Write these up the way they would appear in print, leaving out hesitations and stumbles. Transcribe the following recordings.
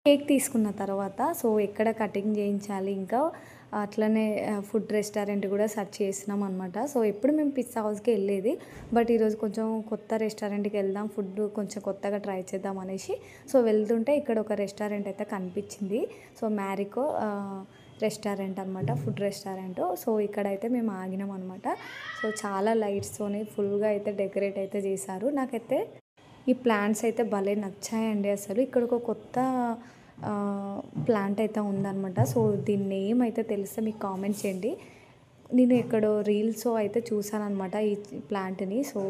Cake తీసుకున్న తర్వాత so ఎక్కడ కటింగ్ చేయించాలి, ఇంకా అట్లనే ఫుడ్ రెస్టారెంట్ కూడా సెర్చ్ చేసినాం అనమాట. సో ఎప్పుడు మేము పిజ్జా హౌస్కి వెళ్ళేది, బట్ ఈరోజు కొంచెం కొత్త రెస్టారెంట్కి వెళ్దాం, ఫుడ్ కొంచెం కొత్తగా ట్రై చేద్దాం అనేసి సో వెళ్తుంటే ఇక్కడ ఒక రెస్టారెంట్ అయితే కనిపించింది. సో మ్యారికో రెస్టారెంట్ అనమాట, ఫుడ్ రెస్టారెంట్. సో ఇక్కడైతే మేము ఆగినాం అనమాట. సో చాలా లైట్స్తోని ఫుల్గా అయితే డెకరేట్ అయితే చేశారు. నాకైతే ఈ ప్లాంట్స్ అయితే భలే నచ్చాయండి అసలు. ఇక్కడ ఒక కొత్త ప్లాంట్ అయితే ఉందన్నమాట. సో దీని నేమ్ అయితే తెలిస్తే మీకు కామెంట్ చేయండి. నేను ఎక్కడో రీల్స్ అయితే చూసానమాట ఈ ప్లాంట్ని. సో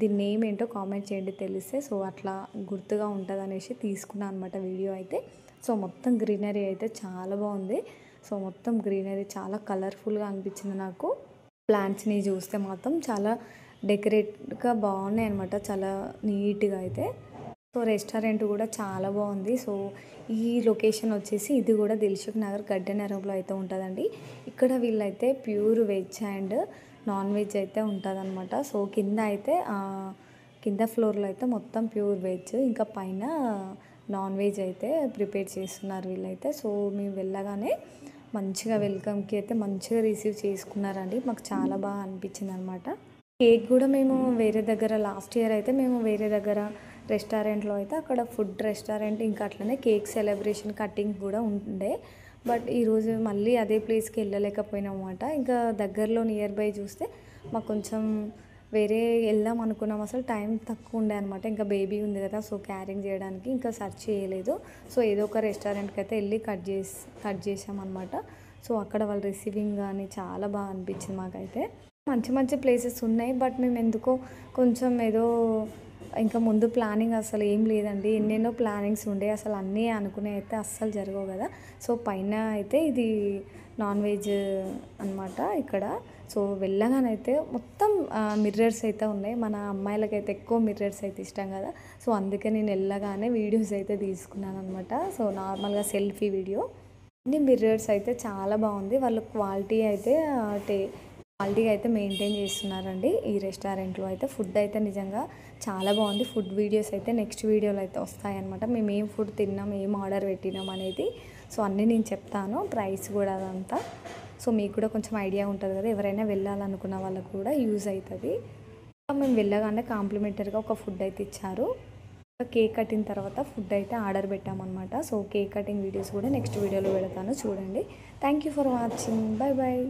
దీని నేమ్ ఏంటో కామెంట్ చేయండి తెలిస్తే. సో అట్లా గుర్తుగా ఉంటుంది అనేసి తీసుకున్నాను అనమాట వీడియో అయితే. సో మొత్తం గ్రీనరీ అయితే చాలా బాగుంది. సో మొత్తం గ్రీనరీ చాలా కలర్ఫుల్గా అనిపించింది నాకు. ప్లాంట్స్ని చూస్తే మాత్రం చాలా డెకరేట్గా బాగున్నాయి అనమాట, చాలా నీట్గా అయితే. సో రెస్టారెంట్ కూడా చాలా బాగుంది. సో ఈ లొకేషన్ వచ్చేసి ఇది కూడా దిల్సుఖ్ నగర్ గడ్డెనరంలో అయితే ఉంటుందండి. ఇక్కడ వీళ్ళైతే pure veg and non veg అయితే ఉంటుందన్నమాట. సో కింద అయితే కింద ఫ్లోర్లో అయితే మొత్తం ప్యూర్ వెజ్, ఇంకా పైన నాన్ వెజ్ అయితే ప్రిపేర్ చేస్తున్నారు వీళ్ళైతే. సో మేము వెళ్ళగానే మంచిగా వెల్కమ్కి అయితే మంచిగా రిసీవ్ చేసుకున్నారండి. మాకు చాలా బాగా అనిపించింది అనమాట. కేక్ కూడా మేము వేరే దగ్గర లాస్ట్ ఇయర్ అయితే మేము వేరే దగ్గర రెస్టారెంట్లో అయితే అక్కడ ఫుడ్ రెస్టారెంట్ ఇంకా అట్లనే కేక్ సెలబ్రేషన్ కటింగ్ కూడా ఉండే. బట్ ఈరోజు మళ్ళీ అదే ప్లేస్కి వెళ్ళలేకపోయినాం అనమాట. ఇంకా దగ్గరలో నియర్ బై చూస్తే మాకు కొంచెం వేరే వెళ్దాం అనుకున్నాం, అసలు టైం తక్కువ ఉండే అనమాట. ఇంకా బేబీ ఉంది కదా, సో క్యారింగ్ చేయడానికి ఇంకా సెర్చ్ చేయలేదు. సో ఏదో ఒక రెస్టారెంట్కి అయితే వెళ్ళి కట్ చేసామన్నమాట. సో అక్కడ వాళ్ళ రిసీవింగ్ కానీ చాలా బాగా అనిపించింది మాకైతే. మంచి మంచి ప్లేసెస్ ఉన్నాయి, బట్ మేము ఎందుకో కొంచెం ఏదో ఇంకా ముందు ప్లానింగ్ అసలు ఏం లేదండి. ఎన్నెన్నో ప్లానింగ్స్ ఉండే, అసలు అన్నీ అనుకునే అయితే అస్సలు జరగవు కదా. సో పైన అయితే ఇది నాన్ వెజ్ అనమాట ఇక్కడ. సో వెళ్ళగానైతే మొత్తం మిర్రర్స్ అయితే ఉన్నాయి. మన అమ్మాయిలకైతే ఎక్కువ మిర్రర్స్ అయితే ఇష్టం కదా. సో అందుకే నేను వెళ్ళగానే వీడియోస్ అయితే తీసుకున్నాను అనమాట. సో నార్మల్గా సెల్ఫీ వీడియో. అన్ని మిర్రర్స్ అయితే చాలా బాగుంది. వాళ్ళు క్వాలిటీ అయితే మెయింటైన్ చేస్తున్నారండి ఈ రెస్టారెంట్లో అయితే. ఫుడ్ అయితే నిజంగా చాలా బాగుంది. ఫుడ్ వీడియోస్ అయితే నెక్స్ట్ వీడియోలో అయితే వస్తాయన్నమాట. మేము ఏం ఫుడ్ తిన్నాం, ఏం ఆర్డర్ పెట్టినాం అనేది సో అన్నీ నేను చెప్తాను, ప్రైస్ కూడా అదంతా. సో మీకు కూడా కొంచెం ఐడియా ఉంటుంది కదా, ఎవరైనా వెళ్ళాలనుకున్న వాళ్ళకు కూడా యూజ్ అవుతుంది. మేము వెళ్ళగానే కాంప్లిమెంటరీగా ఒక ఫుడ్ అయితే ఇచ్చారు. కేక్ కట్టిన తర్వాత ఫుడ్ అయితే ఆర్డర్ పెట్టామన్నమాట. సో కేక్ కటింగ్ వీడియోస్ కూడా నెక్స్ట్ వీడియోలో పెడతాను, చూడండి. Thank you for watching. Bye bye.